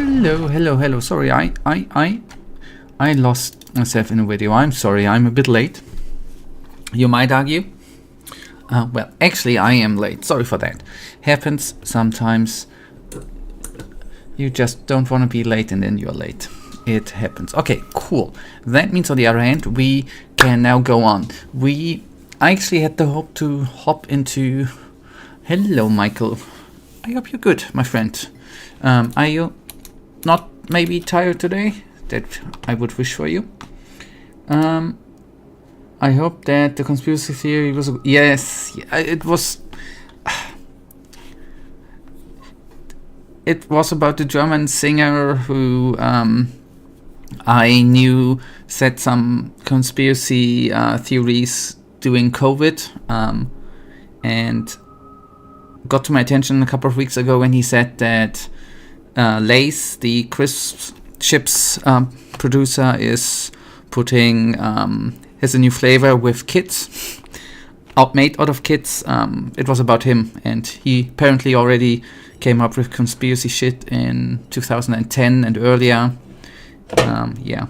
Hello. Sorry, I lost myself in a video. I'm sorry, I'm a bit late. You might argue. Well, actually, I am late. Sorry for that. Happens sometimes. You just don't want to be late and then you're late. It happens. Okay, cool. That means on the other hand, we can now go on. I actually had the hope to hop into... Hello, Michael. I hope you're good, my friend. Are you not maybe tired today? That I would wish for you. I hope that the conspiracy theory was... Yes, it was... It was about the German singer who I knew said some conspiracy theories during COVID, and got to my attention a couple of weeks ago when he said that Lay's, the crisp chips producer, is putting has a new flavor with kits, made out of kits. It was about him, and he apparently already came up with conspiracy shit in 2010 and earlier. Yeah.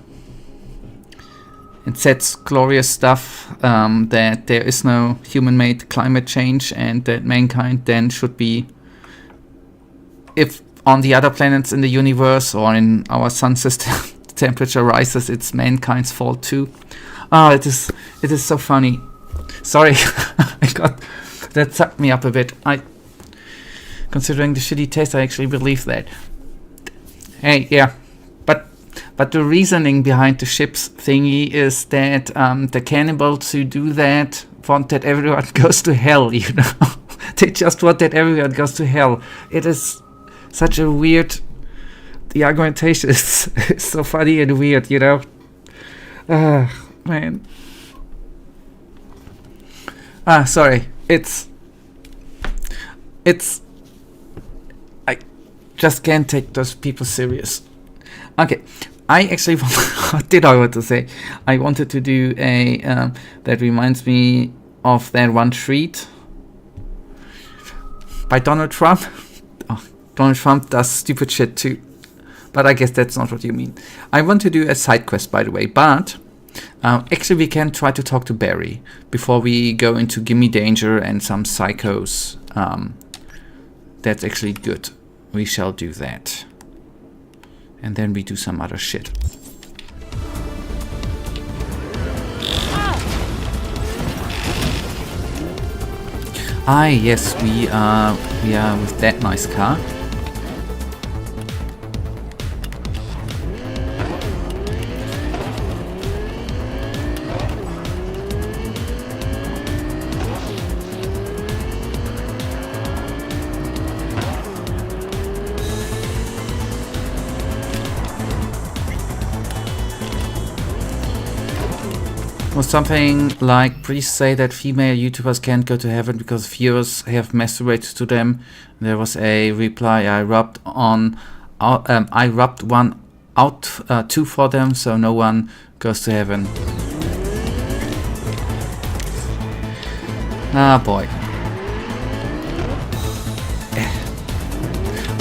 It says glorious stuff, that there is no human-made climate change and that mankind then should be, if on the other planets in the universe or in our sun system temperature rises, it's mankind's fault too. It is so funny. Sorry, that sucked me up a bit. Considering the shitty taste, I actually believe that. Hey, yeah. But the reasoning behind the ships thingy is that the cannibals who do that want that everyone goes to hell, you know? They just want that everyone goes to hell. It is such a weird... The argumentation is so funny and weird, you know? Man. Sorry. It's... I just can't take those people serious. Okay. I actually, what did I want to say? I wanted to do a, that reminds me of that one tweet by Donald Trump. Oh, Donald Trump does stupid shit too. But I guess that's not what you mean. I want to do a side quest, by the way, but actually we can try to talk to Barry before we go into Gimme Danger and some psychos. That's actually good. We shall do that. And then we do some other shit. Yes, we are with that nice car. Was something like, priests say that female YouTubers can't go to heaven because viewers have masturbated to them. There was a reply, I rubbed one out too for them, so no one goes to heaven. Ah boy.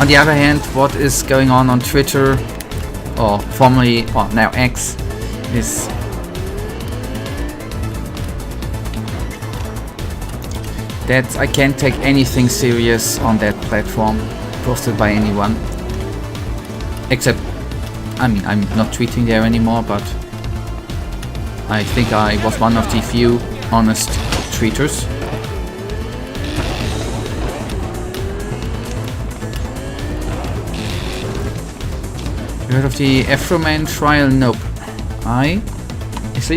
On the other hand, what is going on Twitter, or formerly, or now X, is that I can't take anything serious on that platform posted by anyone. Except, I mean, I'm not tweeting there anymore, but I think I was one of the few honest tweeters. You heard of the Afroman trial? Nope. At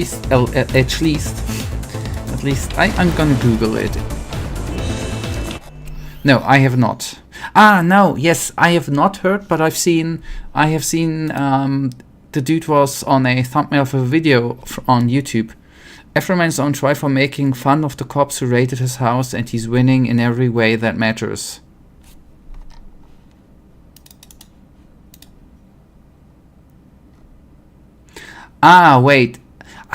least I'm gonna Google it. No, I have not. No, yes, I have not heard, but I have seen the dude was on a thumbnail of a video on YouTube. Afroman's on trial for making fun of the cops who raided his house, and he's winning in every way that matters. Wait.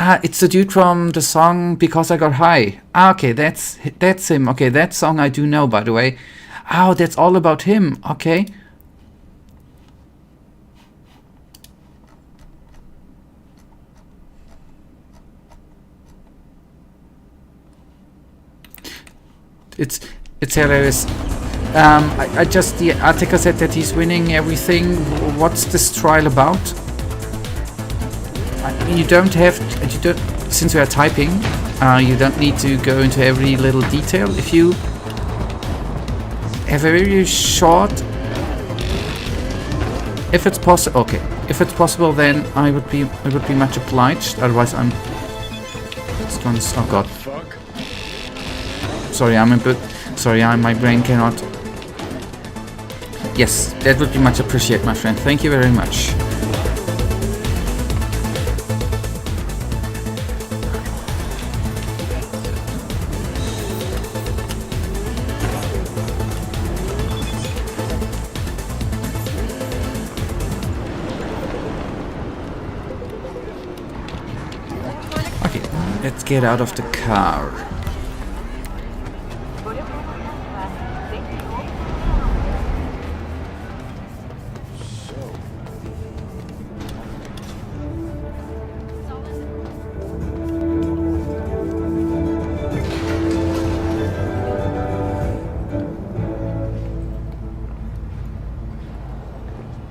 It's the dude from the song Because I Got High. Okay, that's him. Okay, that song I do know, by the way. Oh, that's all about him. Okay. It's hilarious. I just, the article said that he's winning everything. What's this trial about? You don't have, since we are typing, you don't need to go into every little detail. If you have a very short, if it's possible, okay. If it's possible, then I would be much obliged. Otherwise, I'm. Oh God. Sorry, I'm a bit. Sorry, my brain cannot. Yes, that would be much appreciated, my friend. Thank you very much. Okay, let's get out of the car.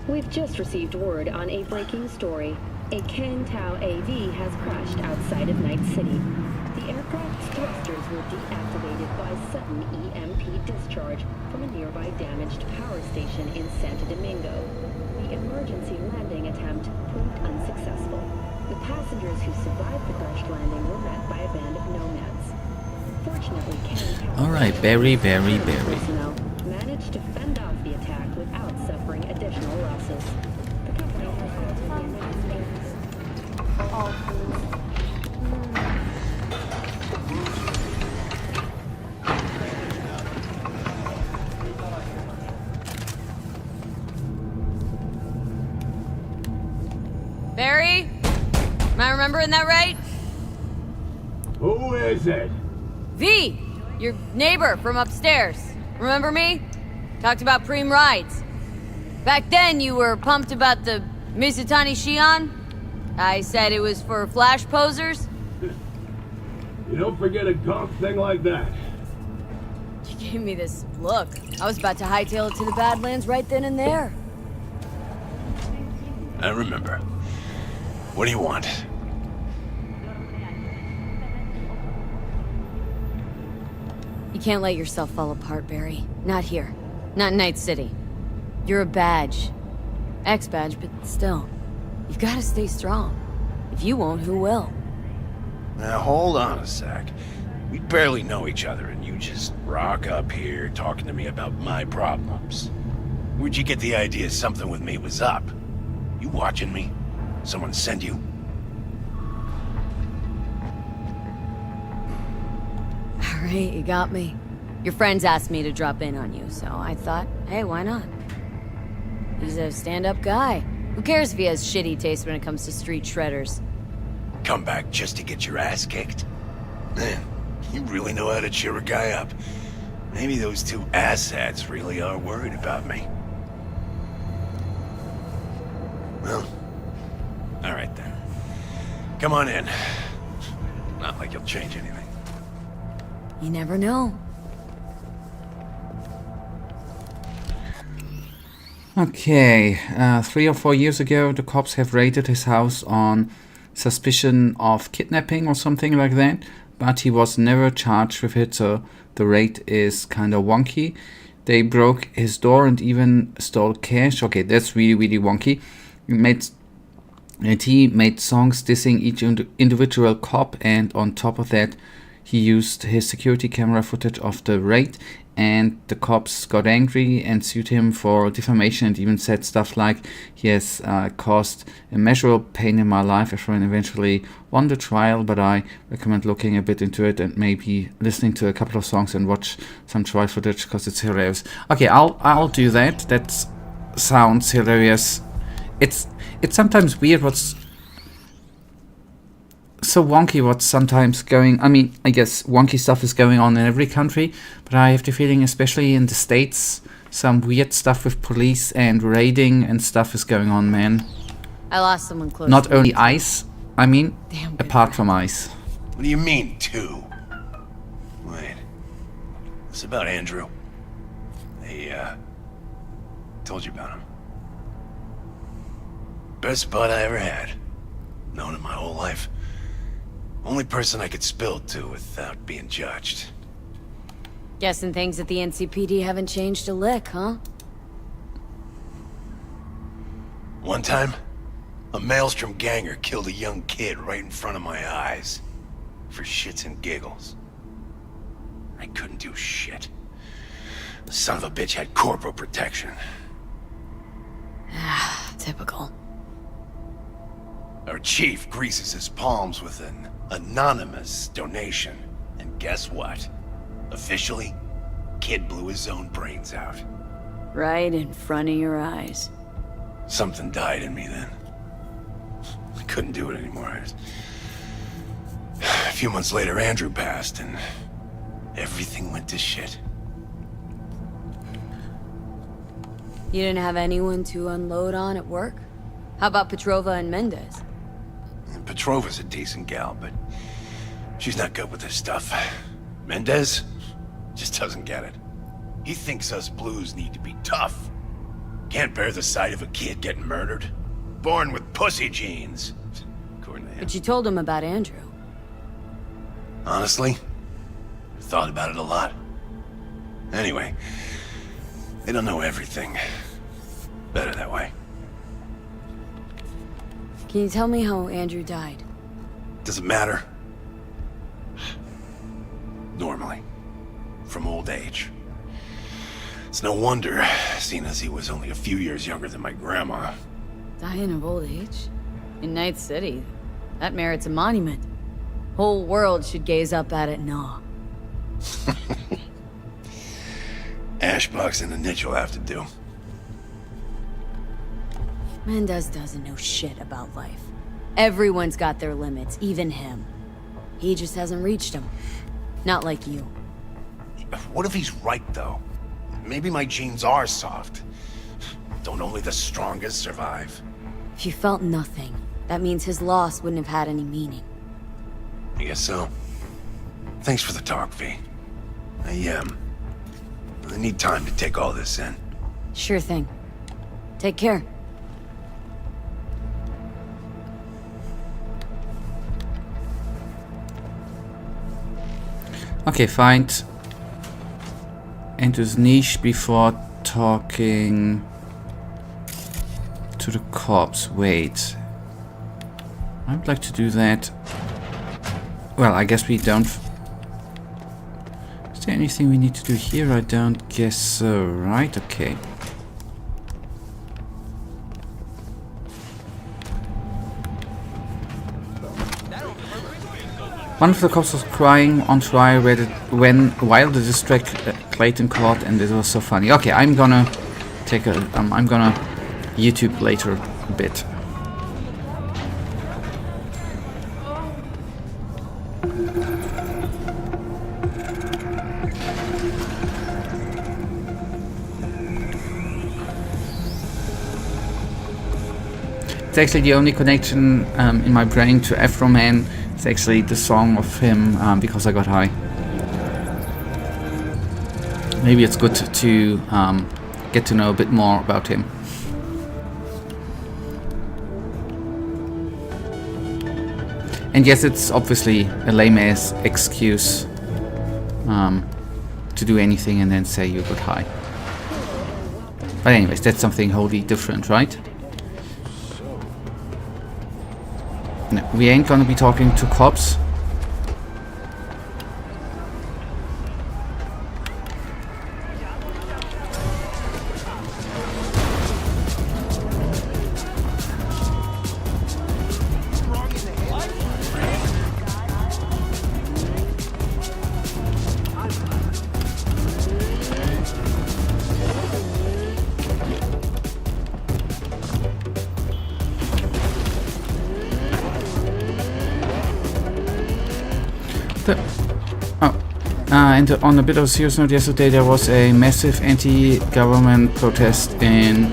We've just received word on a breaking story. A Ken Tao AV has crashed outside of Night City. The aircraft's thrusters were deactivated by sudden EMP discharge from a nearby damaged power station in Santo Domingo. The emergency landing attempt proved unsuccessful. The passengers who survived the crash landing were met by a band of nomads. Fortunately, Ken Tao Alright, Barry. personnel managed to fend off the attack without suffering additional losses. The company has Barry? Am I remembering that right? Who is it? V! Your neighbor from upstairs. Remember me? Talked about preem rides. Back then you were pumped about the Mizutani Shion. I said it was for flash posers. You don't forget a gaunt thing like that. You gave me this look. I was about to hightail it to the Badlands right then and there. I remember. What do you want? You can't let yourself fall apart, Barry. Not here. Not in Night City. You're a badge. Ex-badge, but still. You've got to stay strong. If you won't, who will? Now hold on a sec. We barely know each other and you just rock up here talking to me about my problems. Where'd you get the idea something with me was up? You watching me? Someone send you? Alright, you got me. Your friends asked me to drop in on you, so I thought, hey, why not? He's a stand-up guy. Who cares if he has shitty taste when it comes to street shredders? Come back just to get your ass kicked? Man, you really know how to cheer a guy up. Maybe those two asshats really are worried about me. Well, alright then. Come on in. Not like you'll change anything. You never know. Okay, 3 or 4 years ago, the cops have raided his house on suspicion of kidnapping or something like that, but he was never charged with it, so the raid is kind of wonky. They broke his door and even stole cash. Okay, that's really, really wonky. He made songs dissing each individual cop, and on top of that, he used his security camera footage of the raid, and the cops got angry and sued him for defamation and even said stuff like he has caused immeasurable pain in my life. Everyone eventually won the trial, but I recommend looking a bit into it and maybe listening to a couple of songs and watch some trial footage because it's hilarious. Okay, I'll do that. That sounds hilarious. It's sometimes weird what's so wonky what's sometimes going. I mean, I guess wonky stuff is going on in every country, but I have the feeling, especially in the States, some weird stuff with police and raiding and stuff is going on, man. I lost someone close. Not only ICE, I mean, Damn good apart friend. from ICE. What do you mean, two? Wait. It's about Andrew. Told you about him. Best bud I ever had. Known him my whole life. Only person I could spill to without being judged. Guessing things at the NCPD haven't changed a lick, huh? One time, a Maelstrom ganger killed a young kid right in front of my eyes. For shits and giggles. I couldn't do shit. The son of a bitch had corporal protection. Typical. Our chief greases his palms with an anonymous donation. And guess what? Officially, kid blew his own brains out. Right in front of your eyes. Something died in me then. I couldn't do it anymore. A few months later, Andrew passed, and everything went to shit. You didn't have anyone to unload on at work? How about Petrova and Mendez? Petrova's a decent gal, but she's not good with this stuff. Mendez just doesn't get it. He thinks us blues need to be tough. Can't bear the sight of a kid getting murdered. Born with pussy genes, according to him. But you told him about Andrew. Honestly, I thought about it a lot. Anyway, they don't know everything. Better that way. Can you tell me how Andrew died? Does it matter? Normally. From old age. It's no wonder, seeing as he was only a few years younger than my grandma. Dying of old age? In Night City? That merits a monument. Whole world should gaze up at it in awe. Ashbox and the niche will have to do. Mendez doesn't know shit about life. Everyone's got their limits, even him. He just hasn't reached them. Not like you. What if he's right, though? Maybe my genes are soft. Don't only the strongest survive? If you felt nothing, that means his loss wouldn't have had any meaning. I guess so. Thanks for the talk, V. I need time to take all this in. Sure thing. Take care. Okay, find Andrew's niche before talking to the cops. Wait. I would like to do that. Well, I guess we don't. Is there anything we need to do here? I don't guess so, right? Okay. One of the cops was crying on trial while the distract Clayton caught, and it was so funny. Okay, I'm gonna take a I'm gonna YouTube later a bit. It's actually the only connection in my brain to Afro Man. It's actually the song of him, Because I Got High. Maybe it's good to get to know a bit more about him. And yes, it's obviously a lame-ass excuse to do anything and then say you got high. But anyways, that's something wholly different, right? No, we ain't gonna be talking to cops. And on a bit of a serious note, yesterday there was a massive anti-government protest in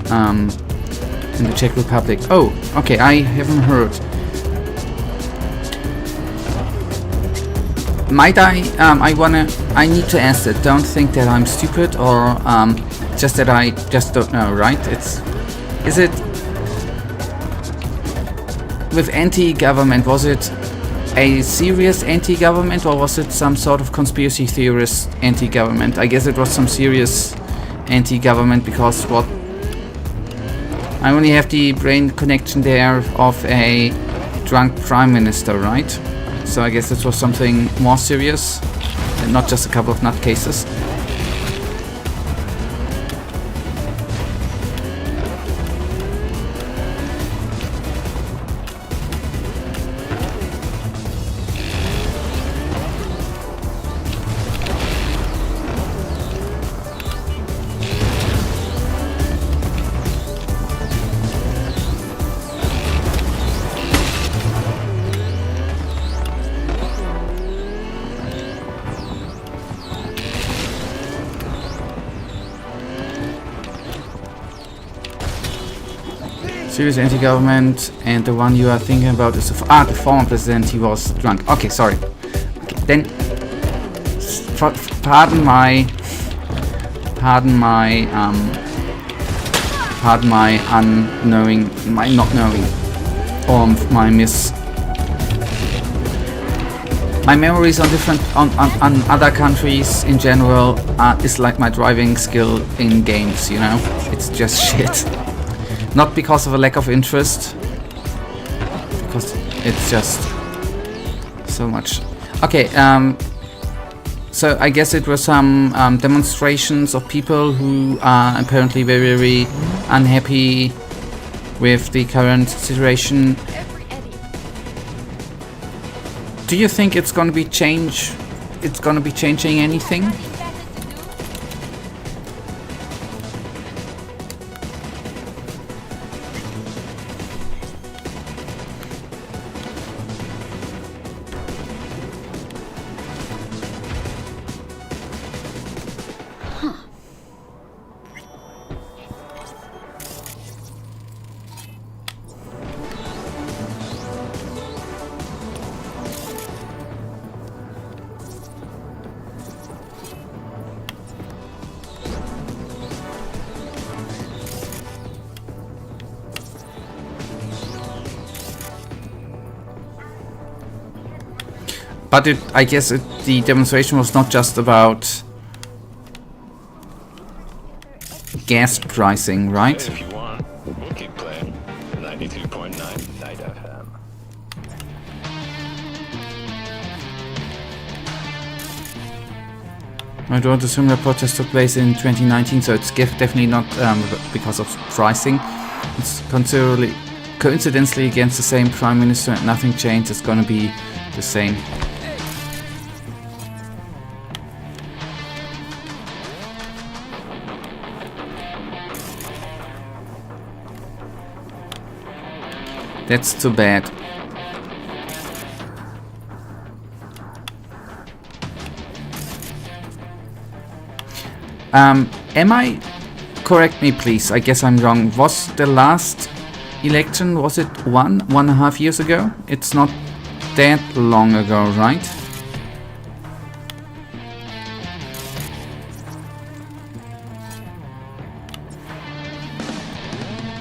the Czech Republic. Oh, okay, I haven't heard. might I need to ask that. Don't think that I'm stupid or just that I just don't know, right? Is it with anti-government, was it a serious anti-government or was it some sort of conspiracy theorist anti-government? I guess it was some serious anti-government because what I only have the brain connection there of a drunk prime minister, right? So I guess this was something more serious and not just a couple of nutcases. Serious anti-government, and the one you are thinking about is the former president. He was drunk. Okay, sorry. Okay, then pardon my unknowing, my not knowing, or my my memories on different on other countries in general is like my driving skill in games. You know, it's just shit. Not because of a lack of interest, because it's just so much. Okay, so I guess it were some demonstrations of people who are apparently very, very unhappy with the current situation. Do you think it's gonna be changing anything? But I guess the demonstration was not just about gas pricing, right? If you want, we'll keep playing. 93.9 Night FM. I don't a similar protest took place in 2019, so it's definitely not because of pricing. It's coincidentally against the same prime minister and nothing changed. It's gonna be the same. That's too bad. Am I... Correct me please, I guess I'm wrong. Was the last election, was it 1.5 years ago? It's not that long ago, right?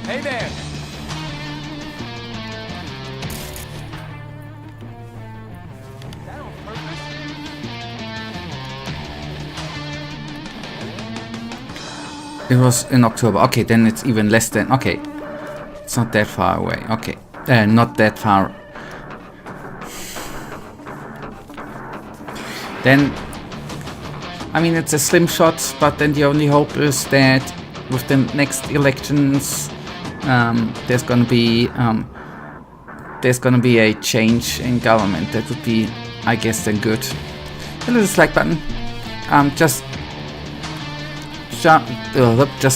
Hey there! It was in October. Okay, then it's even less than... Okay. It's not that far away. Okay. Not that far. Then... I mean, it's a slim shot, but then the only hope is that with the next elections, there's gonna be a change in government. That would be, I guess, then good. Hit the dislike button. Just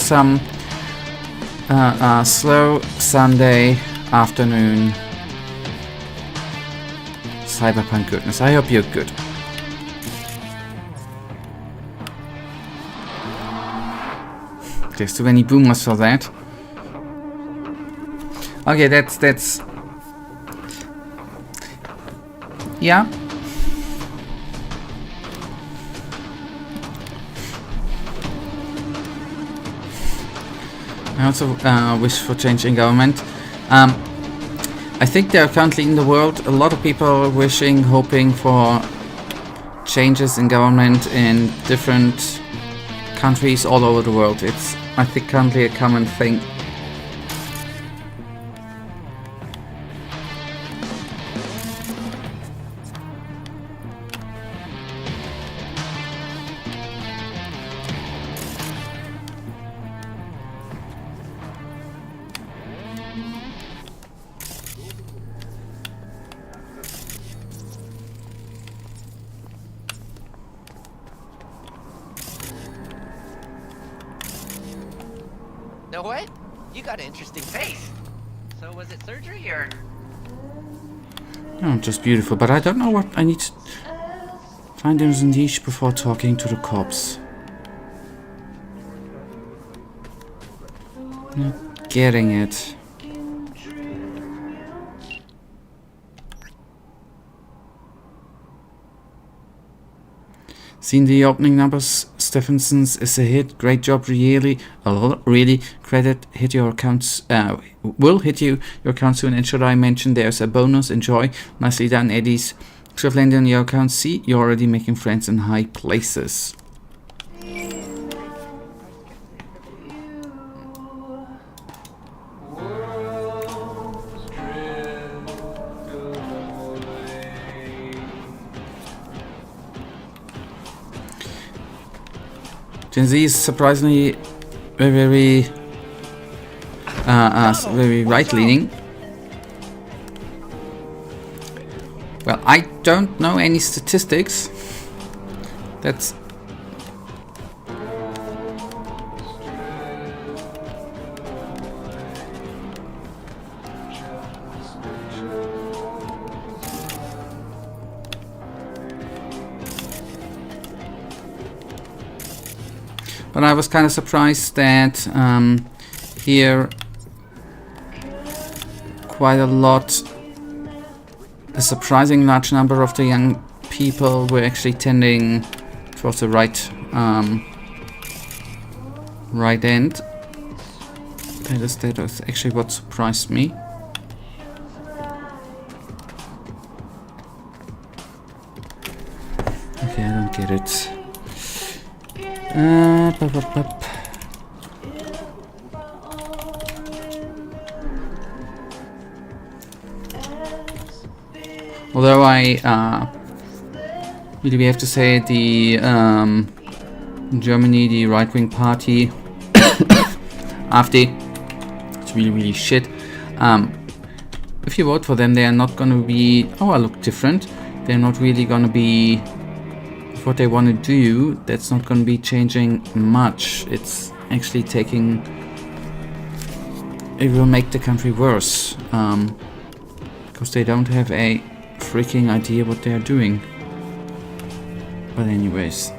some slow Sunday afternoon Cyberpunk goodness. I hope you're good. There's too many boomers for that. Okay, that's yeah. I also wish for change in government. I think there are currently in the world a lot of people wishing, hoping for changes in government in different countries all over the world. It's, I think, currently a common thing. No way? You got an interesting face. So was it surgery or? Oh, just beautiful, but I don't know what I need to find in the niche before talking to the cops. Not getting it. Seen the opening numbers, Stephenson's is a hit. Great job, really. Really, credit hit your accounts. Will hit your account soon. And should I mention there's a bonus? Enjoy. Nicely done, Eddies. Should have landed on your account. See, you're already making friends in high places. Gen Z is surprisingly very right-leaning. Well, I don't know any statistics. That's but I was kind of surprised that here quite a surprising large number of the young people were actually tending towards the right end. That was actually what surprised me. Okay, I don't get it. Although I really we have to say the in Germany the right-wing party AfD, it's really shit. If you vote for them, they are not gonna be, oh, I look different. They're not really gonna be what they want to do. That's not going to be changing much. It's actually it will make the country worse, because they don't have a freaking idea what they are doing. But anyways,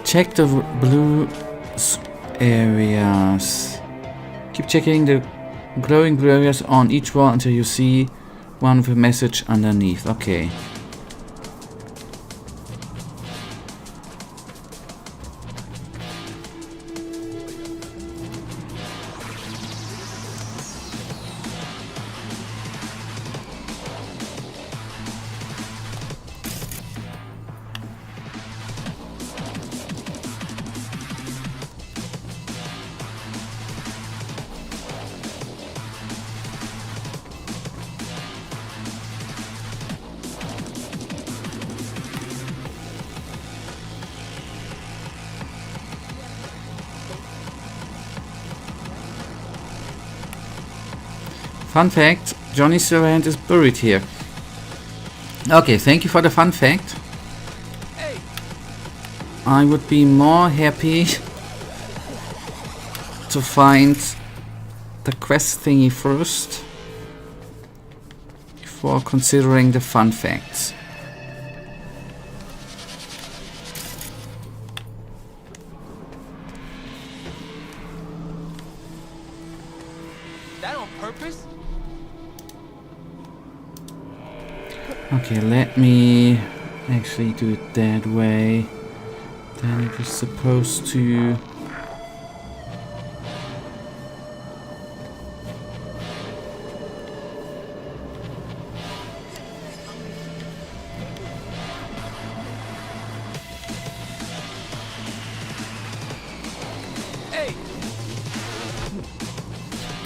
check the blue areas. Keep checking the glowing blue areas on each wall until you see one with a message underneath. Okay. Fun fact, Johnny Silverhand is buried here. Okay, thank you for the fun fact. I would be more happy to find the quest thingy first before considering the fun facts. that on purpose? Okay, let me actually do it that way. Then it was supposed to...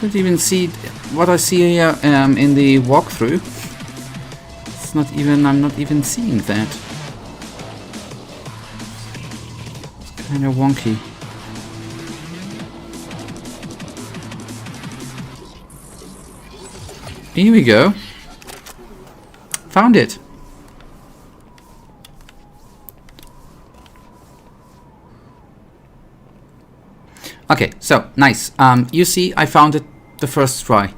Don't even see what I see here in the walkthrough. It's not even, I'm not even seeing that. It's kind of wonky. Here we go. Found it. Okay, so nice. You see, I found it the first try.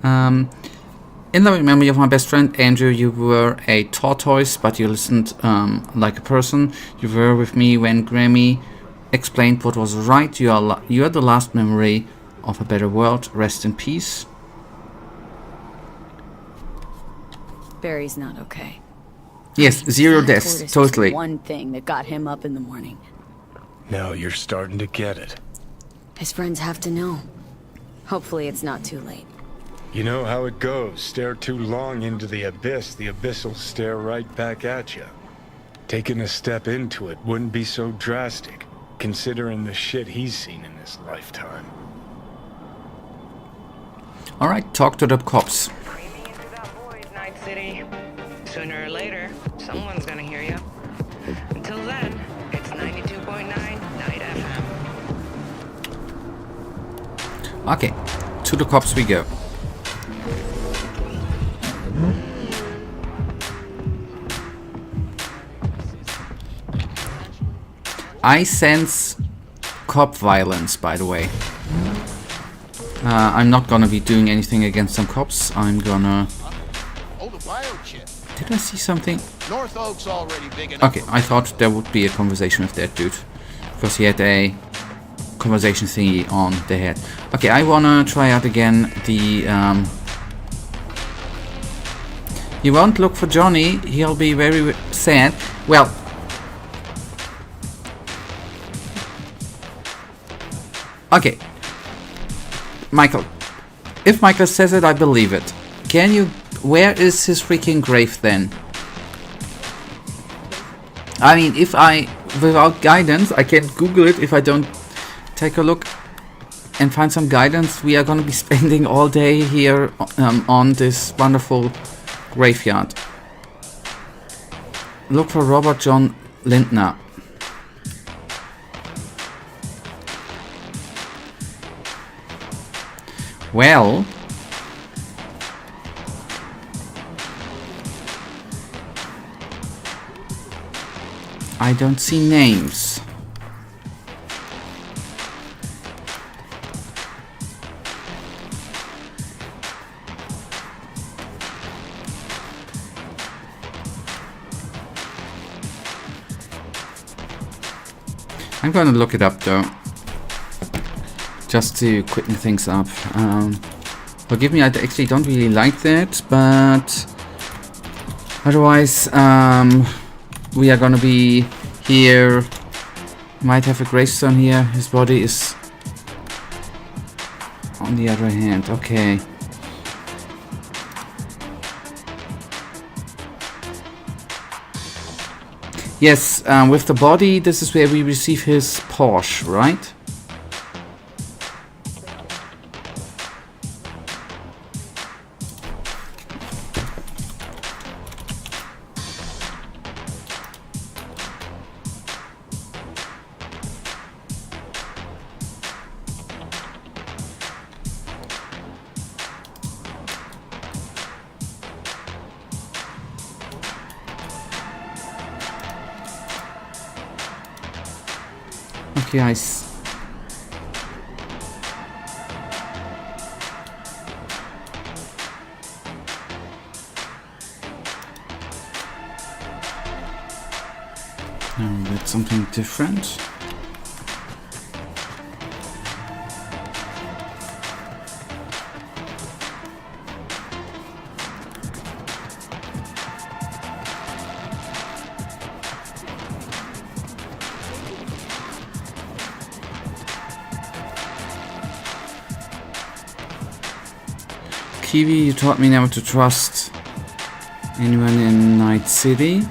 In the memory of my best friend Andrew, you were a tortoise, but you listened like a person. You were with me when Grammy explained what was right. You are the last memory of a better world. Rest in peace. Barry's not okay. Yes, zero deaths, Tortoise was totally. the one thing that got him up in the morning. Now you're starting to get it. His friends have to know. Hopefully it's not too late. You know how it goes. Stare too long into the abyss will stare right back at you. Taking a step into it wouldn't be so drastic, considering the shit he's seen in his lifetime. Alright, talk to the cops. Creeping into that void, Night City. Sooner or later, someone's gonna hear you. Until then, it's 92.9 Night FM. Okay, to the cops we go. I sense cop violence, by the way. I'm not gonna be doing anything against some cops. I'm gonna... Oh, the biochip. Did I see something? North Oak's already big enough. Okay, I thought there would be a conversation with that dude. Because he had a conversation thingy on the head. Okay, I wanna try out again the... You won't look for Johnny. He'll be very sad. Well... Okay. Michael. If Michael says it, I believe it. Can you... Where is his freaking grave then? I mean, if I... Without guidance, I can Google it if I don't take a look and find some guidance. We are gonna be spending all day here on this wonderful graveyard. Look for Robert John Lindner. Well... I don't see names. I'm gonna look it up though, just to quicken things up. Forgive me, I actually don't really like that, but otherwise, we are gonna be here. Might have a gravestone here. His body is on the other hand. Okay. Yes, with the body, this is where we receive his Porsche, right? Okay, No, that's something different. TV, you taught me never to trust anyone in Night City.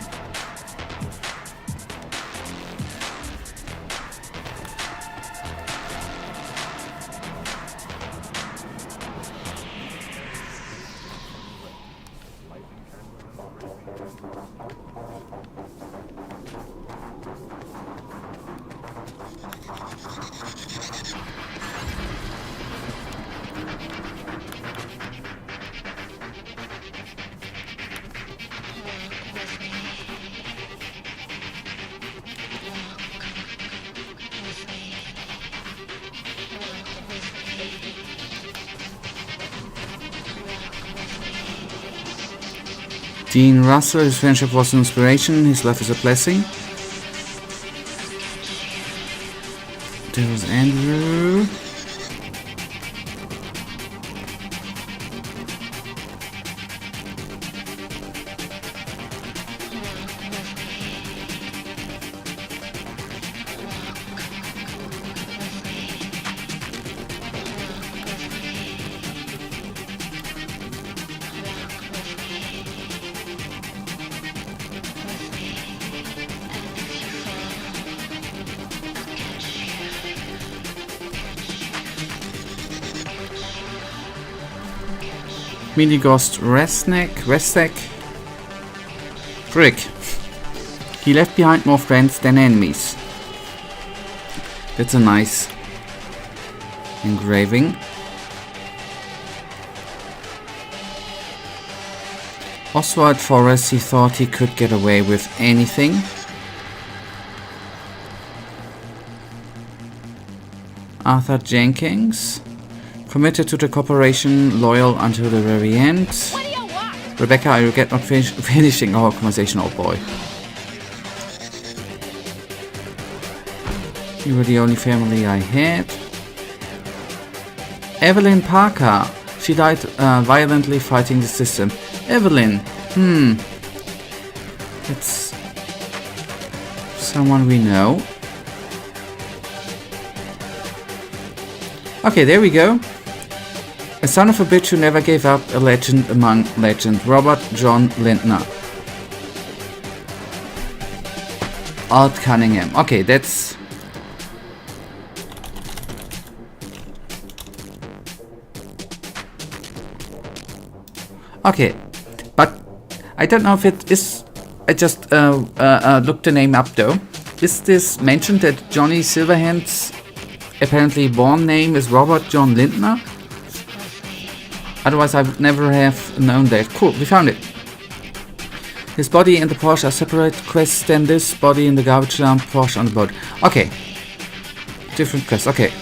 Dean Russell, his friendship was an inspiration, his life is a blessing. There was Andrew. Mini Ghost Restek. Frick. He left behind more friends than enemies. That's a nice engraving. Oswald Forrest, he thought he could get away with anything. Arthur Jenkins. Committed to the corporation, loyal until the very end. Rebecca, I regret not finishing our conversation, oh boy. You were the only family I had. Evelyn Parker. She died violently fighting the system. Evelyn. That's someone we know. Okay, there we go. A son of a bitch who never gave up, a legend among legends, Robert John Lindner. Alt Cunningham. Okay, that's... Okay, but I don't know if it is... I just looked the name up though. Is this mentioned that Johnny Silverhand's apparently born name is Robert John Lindner? Otherwise I would never have known that. Cool, we found it. His body and the Porsche are separate quests than this body in the garbage dump, Porsche on the boat. Okay. Different quests, okay.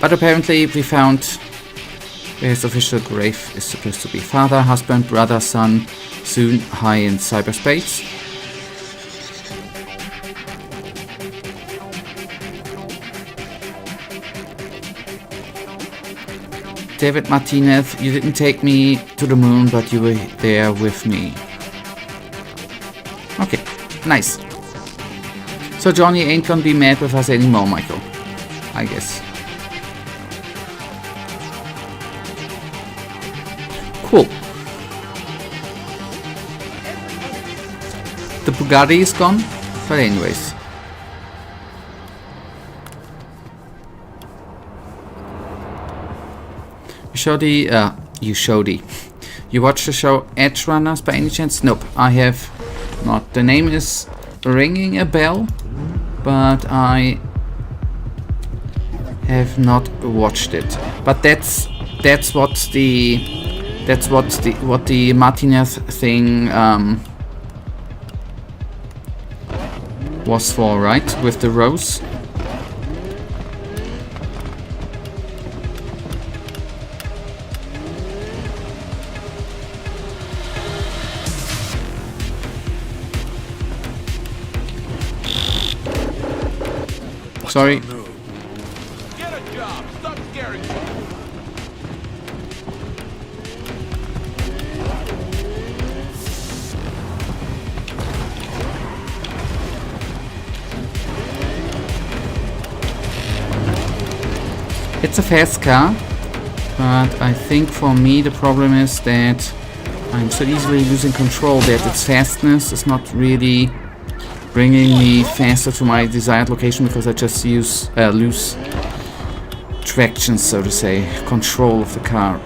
But apparently we found where his official grave is supposed to be. Father, husband, brother, son, soon high in cyberspace. David Martinez, you didn't take me to the moon, but you were there with me. Okay, nice. So Johnny ain't gonna be mad with us anymore, Michael. I guess. Cool. The Bugatti is gone, but anyways. You watch the show Edge Runners by any chance? Nope, I have not. The name is ringing a bell, but I have not watched it. But that's what the Martinez thing was for, right? With the rose. Sorry. Get a job. Stop scaring me. It's a fast car, but I think for me the problem is that I'm so easily losing control that its fastness is not really bringing me faster to my desired location because I just lose traction, so to say, control of the car.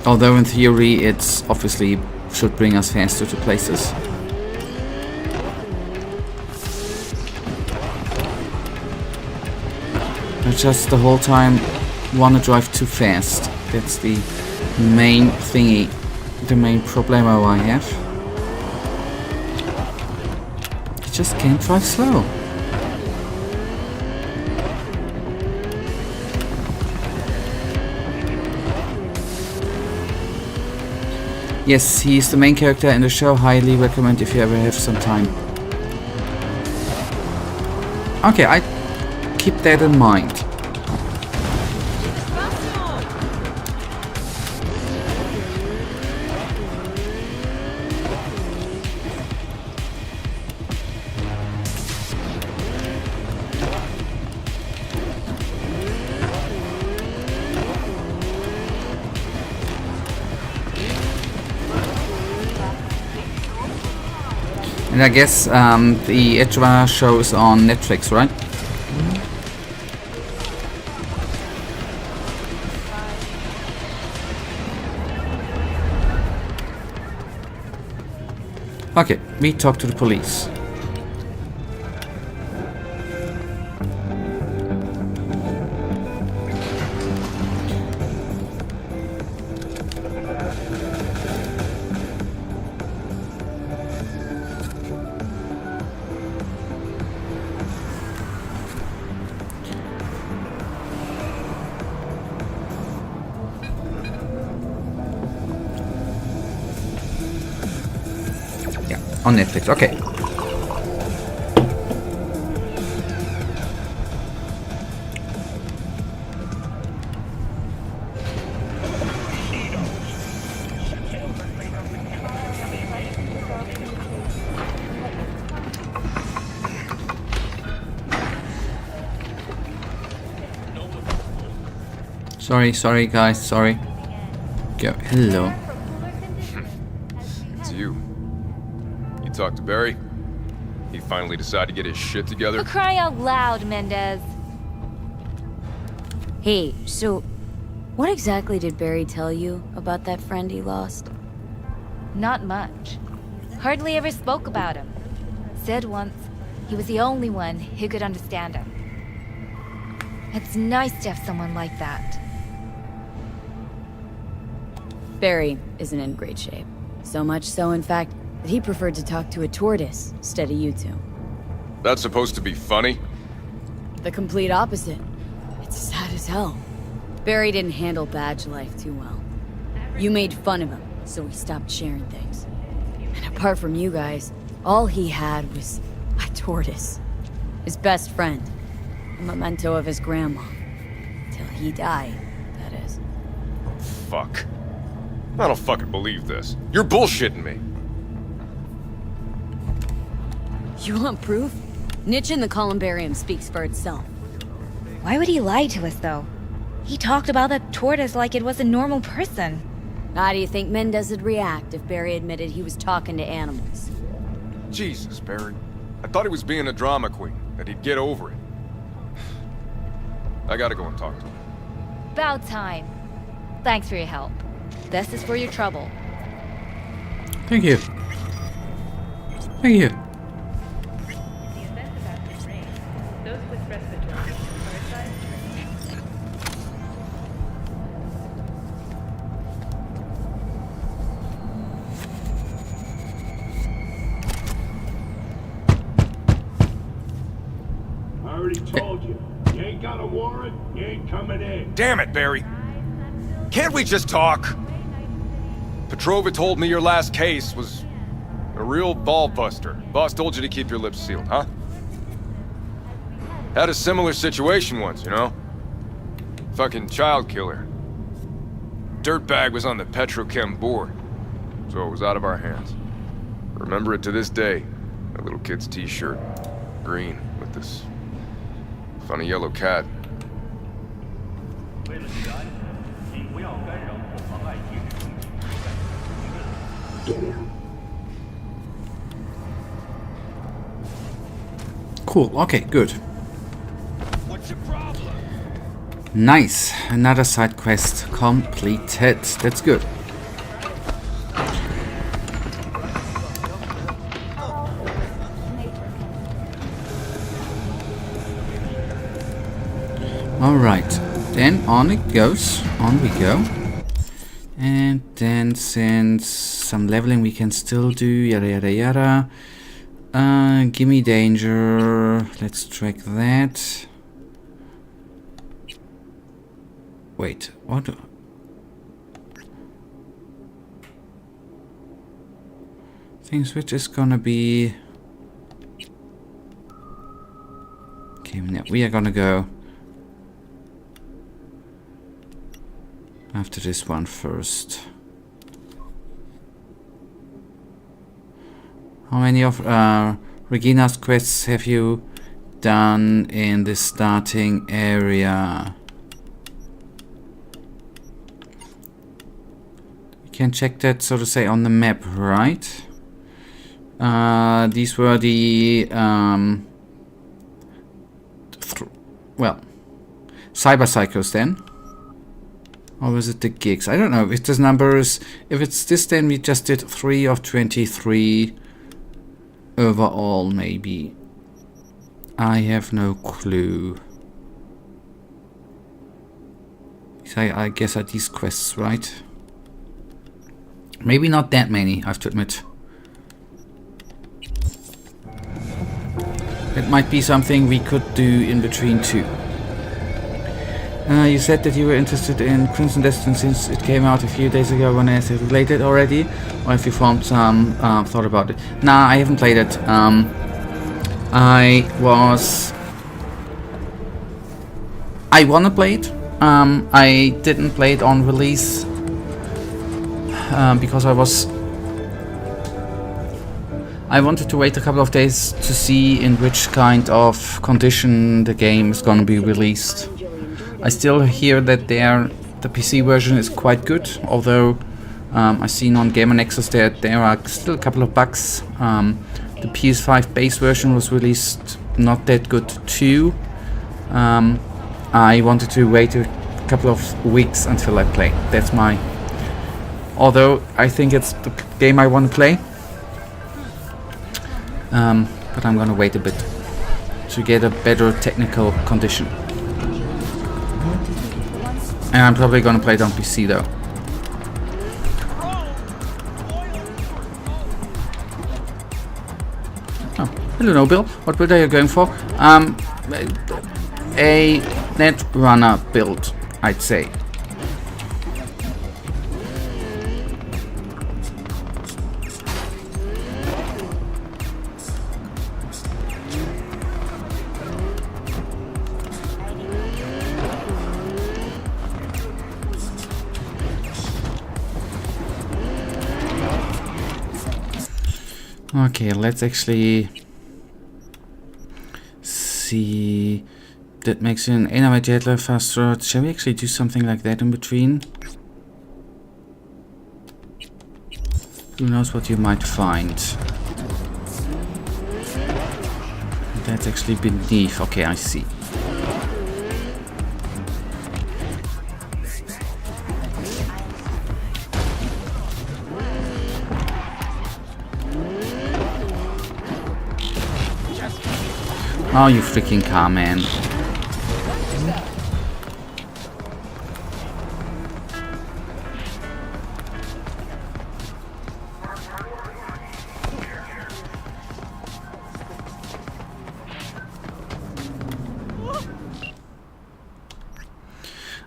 Although in theory it's obviously should bring us faster to places. I just the whole time want to drive too fast. That's the main thingy, the main problemo I have. I just can't drive slow. Yes, he's the main character in the show. Highly recommend if you ever have some time. Okay, I keep that in mind. And I guess the Edgeware show is on Netflix, right? Okay, we talk to the police. On Netflix, okay. Sorry guys, sorry. Go, hello. It's you. You talked to Barry? He finally decided to get his shit together? For crying out loud, Mendez. Hey, so what exactly did Barry tell you about that friend he lost? Not much. Hardly ever spoke about him. Said once he was the only one who could understand him. It's nice to have someone like that. Barry isn't in great shape. So much so, in fact, that he preferred to talk to a tortoise instead of you two. That's supposed to be funny? The complete opposite. It's sad as hell. Barry didn't handle badge life too well. You made fun of him, so he stopped sharing things. And apart from you guys, all he had was a tortoise. His best friend. A memento of his grandma. Till he died, that is. Fuck. I don't fucking believe this. You're bullshitting me. You want proof? Niche in the columbarium speaks for itself. Why would he lie to us, though? He talked about that tortoise like it was a normal person. How do you think Mendez would react if Barry admitted he was talking to animals? Jesus, Barry. I thought he was being a drama queen, that he'd get over it. I gotta go and talk to him. About time. Thanks for your help. This is for your trouble. Thank you. Thank you. I already told you. You ain't got a warrant, you ain't coming in. Damn it, Barry. Can't we just talk? Petrova told me your last case was a real ball buster. Boss told you to keep your lips sealed, huh? Had a similar situation once, you know? Fucking child killer. Dirtbag was on the petrochem board, so it was out of our hands. Remember it to this day. That little kid's t-shirt. Green, with this funny yellow cat. Cool, okay, good. What's your problem? Nice, another side quest completed. That's good. Alright, then on it goes, on we go. And then since some leveling we can still do, yada yada yada. Gimme Danger, let's track that. Wait, what? Things which is gonna be... Okay, now we are gonna go after this one first. How many of Regina's quests have you done in the starting area? You can check that, so to say, on the map, right? These were the well, cyber psychos then. Or was it the gigs? I don't know if this number is... If it's this, then we just did 3 of 23 overall, maybe. I have no clue. I guess are these quests, right? Maybe not that many, I have to admit. It might be something we could do in between too. You said that you were interested in Crimson Destiny since it came out a few days ago. When has it related already? Or have you formed some thought about it? Nah, I haven't played it. I wanna play it. I didn't play it on release because I wanted to wait a couple of days to see in which kind of condition the game is gonna be released. I still hear that the PC version is quite good, although I've seen on Gamer Nexus that there are still a couple of bugs. The PS5 base version was released not that good too. I wanted to wait a couple of weeks until I play. That's my... Although I think it's the game I want to play. But I'm gonna wait a bit to get a better technical condition. And I'm probably gonna play it on PC though. Oh, I don't know, Bill. What build are you going for? A Netrunner build, I'd say. Okay, let's actually see. That makes an animate jetler faster. Shall we actually do something like that in between? Who knows what you might find? That's actually beneath. Okay, I see. Oh, you freaking car, man.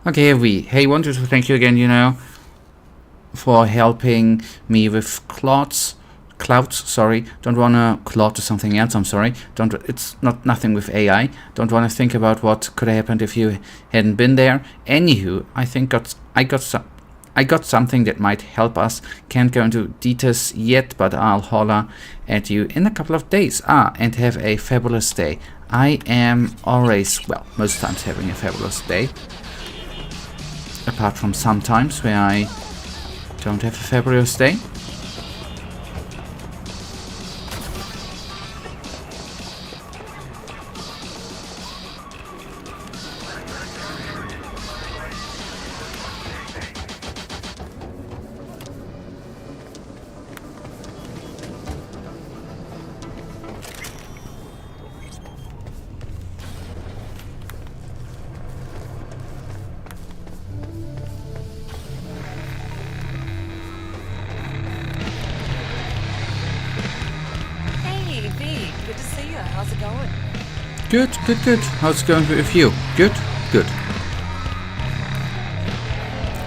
Okay, hey, wanted to thank you again, you know, for helping me with clouds, sorry. Don't wanna cloud to something else, I'm sorry. It's nothing with AI. Don't wanna think about what could have happened if you hadn't been there. Anywho, I think I got something that might help us. Can't go into details yet, but I'll holler at you in a couple of days. And have a fabulous day. I am always, well, most times having a fabulous day. Apart from sometimes where I don't have a fabulous day. Good, good, good. How's it going with you? Good, good.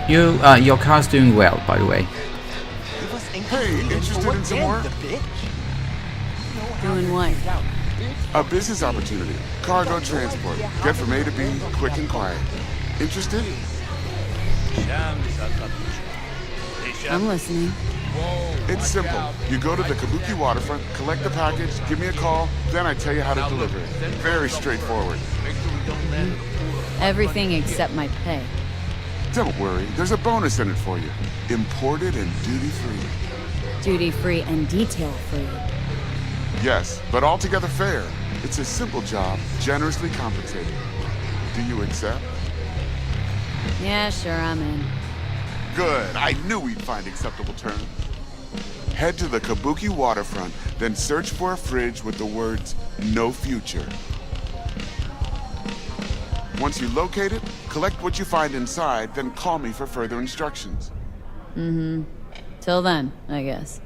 Your car's doing well, by the way. Hey, interested in some work? Doing what? A business opportunity. Cargo transport. Get from A to B, quick and quiet. Interested? I'm listening. It's simple. You go to the Kabuki waterfront, collect the package, give me a call, then I tell you how to deliver it. Very straightforward. Everything except my pay. Don't worry, there's a bonus in it for you. Imported and duty-free. Duty-free and detail-free. Yes, but altogether fair. It's a simple job, generously compensated. Do you accept? Yeah, sure, I'm in. Good. I knew we'd find acceptable terms. Head to the Kabuki waterfront, then search for a fridge with the words, "No future." Once you locate it, collect what you find inside, then call me for further instructions. Mm-hmm. Till then, I guess.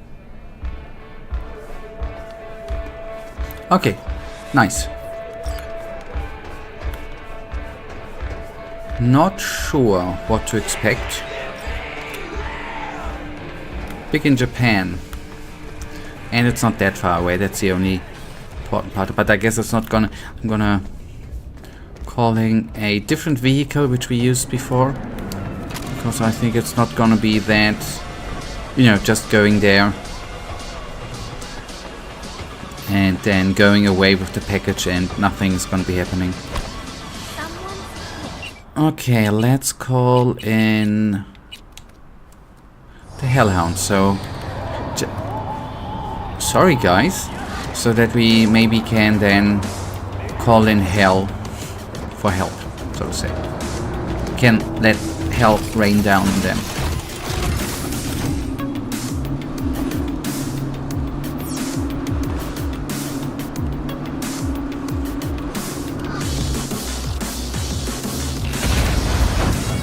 Okay, nice. Not sure what to expect. Big in Japan. And it's not that far away, that's the only important part. But I guess it's not gonna... I'm gonna... calling a different vehicle which we used before. Because I think it's not gonna be that... You know, just going there. And then going away with the package and nothing's gonna be happening. Okay, let's call in... the Hellhound, so... sorry guys. So that we maybe can then call in hell for help, so to say. Can let hell rain down on them.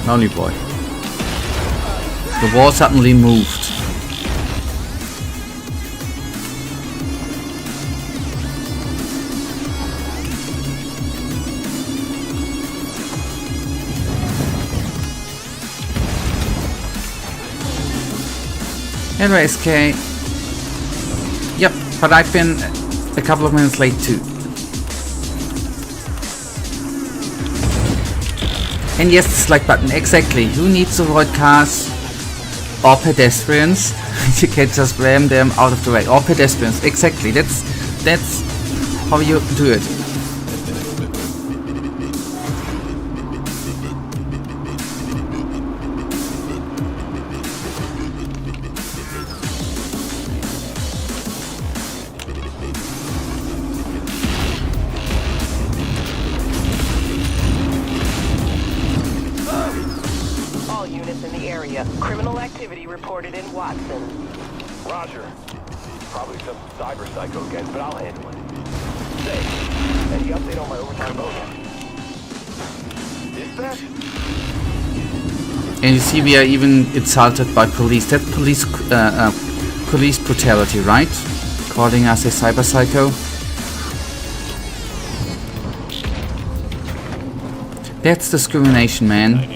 Lonely boy. The wall suddenly moved. Anyway, SK. Yep, but I've been a couple of minutes late too. And yes, the dislike button, exactly. Who needs to avoid cars or pedestrians? You can just ram them out of the way. Or pedestrians, exactly. That's how you do it. Criminal activity reported in Watson. Roger. Probably some cyber psycho again, but I'll handle it. Say, any update on my overtime bonus? Is that? And you see, we are even insulted by police. That's police brutality, right? Calling us a cyber psycho. That's discrimination, man.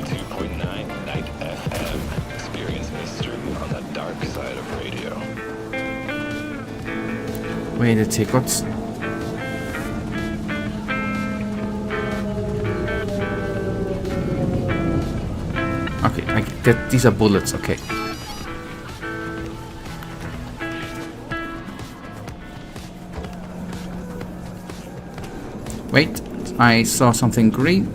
Wait a tick, what's... Okay, these are bullets, okay. Wait, I saw something green.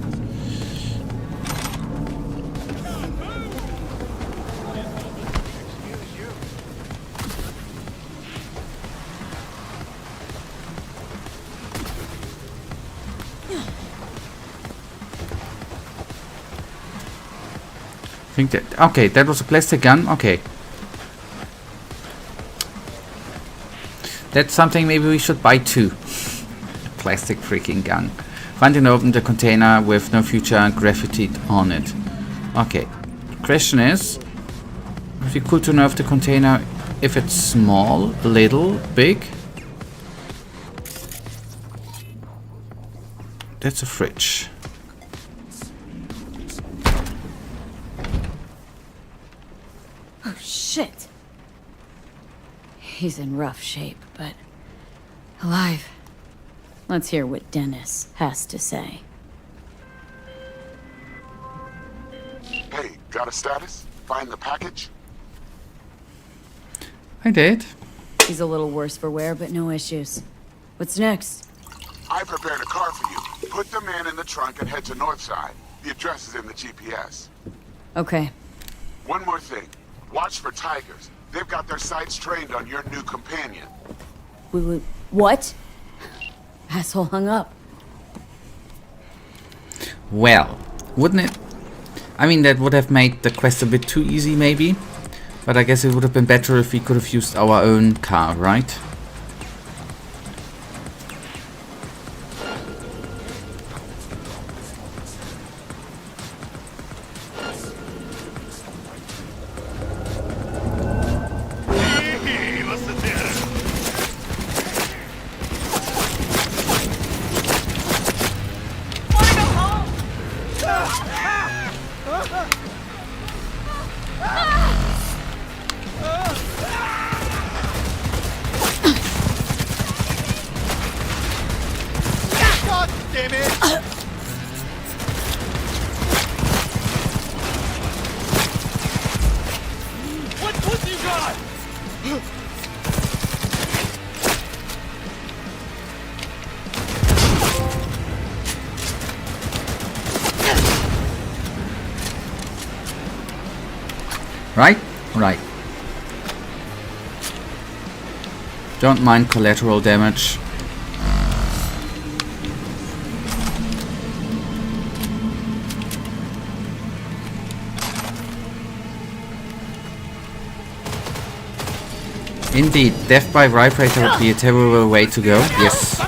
I think that, okay, that was a plastic gun. Okay, that's something maybe we should buy too. Plastic freaking gun. Find and open the container with no future graffitied on it. Okay, question is, it would be cool to know if the container, if it's small, little, big. That's a fridge. Oh, shit. He's in rough shape, but alive. Let's hear what Dennis has to say. Hey, got a status? Find the package? I did. He's a little worse for wear, but no issues. What's next? I prepared a car for you. Put the man in the trunk and head to Northside. The address is in the GPS. Okay. One more thing. Watch for tigers. They've got their sights trained on your new companion. What? Asshole hung up. Well, wouldn't it? I mean, that would have made the quest a bit too easy, maybe. But I guess it would have been better if we could have used our own car, right? Right? Right. Don't mind collateral damage. Indeed, death by vibrator would be a terrible way to go. Yes.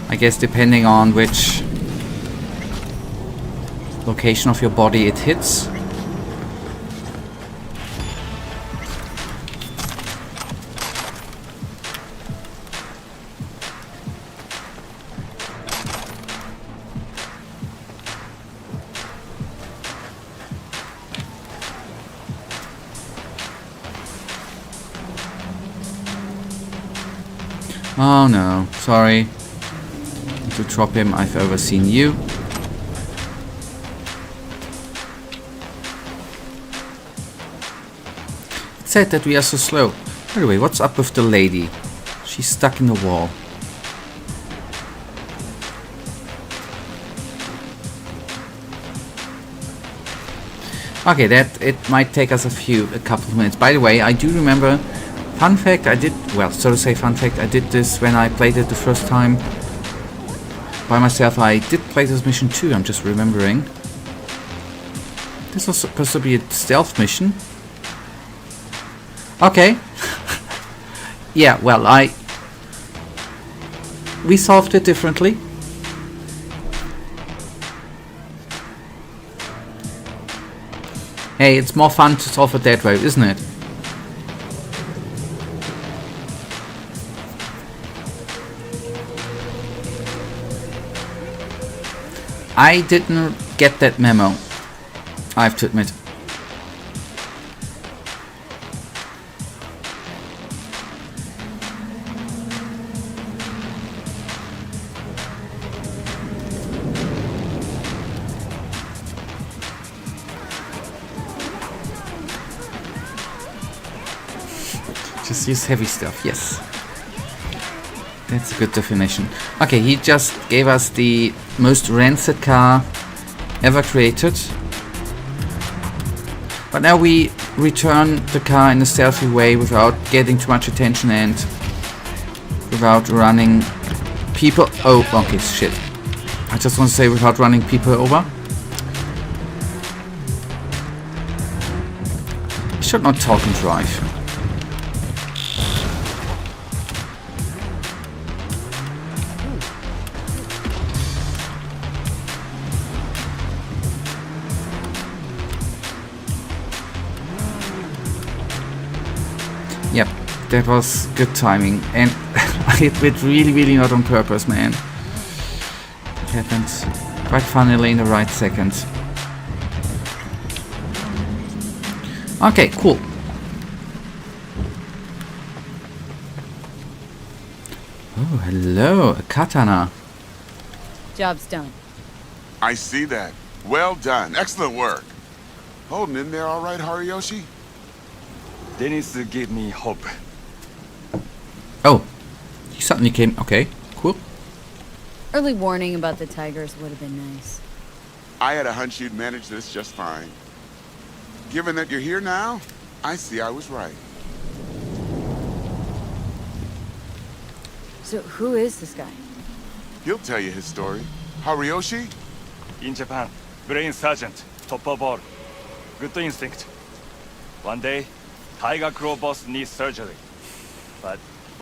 I guess depending on which location of your body it hits. Oh no, sorry. To drop him, I've overseen you. It's sad that we are so slow. By the way, what's up with the lady? She's stuck in the wall. Okay, that it might take us a couple of minutes. By the way, I do remember, fun fact, I did this when I played it the first time by myself. I did play this mission too, I'm just remembering. This was supposed to be a stealth mission. Okay. Yeah, well, we solved it differently. Hey, it's more fun to solve it that way, isn't it? I didn't get that memo, I have to admit. Let's use heavy stuff, yes. That's a good definition. Okay, he just gave us the most rancid car ever created. But now we return the car in a stealthy way without getting too much attention and without running people... Oh, okay, shit. I just want to say without running people over. I should not talk and drive. Yep, that was good timing, and I hit it really not on purpose, man. It happened quite funnily in the right second. Okay, cool. Oh, hello, a katana. Job's done. I see that. Well done. Excellent work. Holding in there all right, Hariyoshi? Dennis gave me hope. Oh, he suddenly came. Okay, cool. Early warning about the tigers would have been nice. I had a hunch you'd manage this just fine. Given that you're here now, I see I was right. So who is this guy? He'll tell you his story. Hariyoshi? In Japan, brain sergeant, top of all. Good instinct. One day, Tiger Claw boss needs surgery. But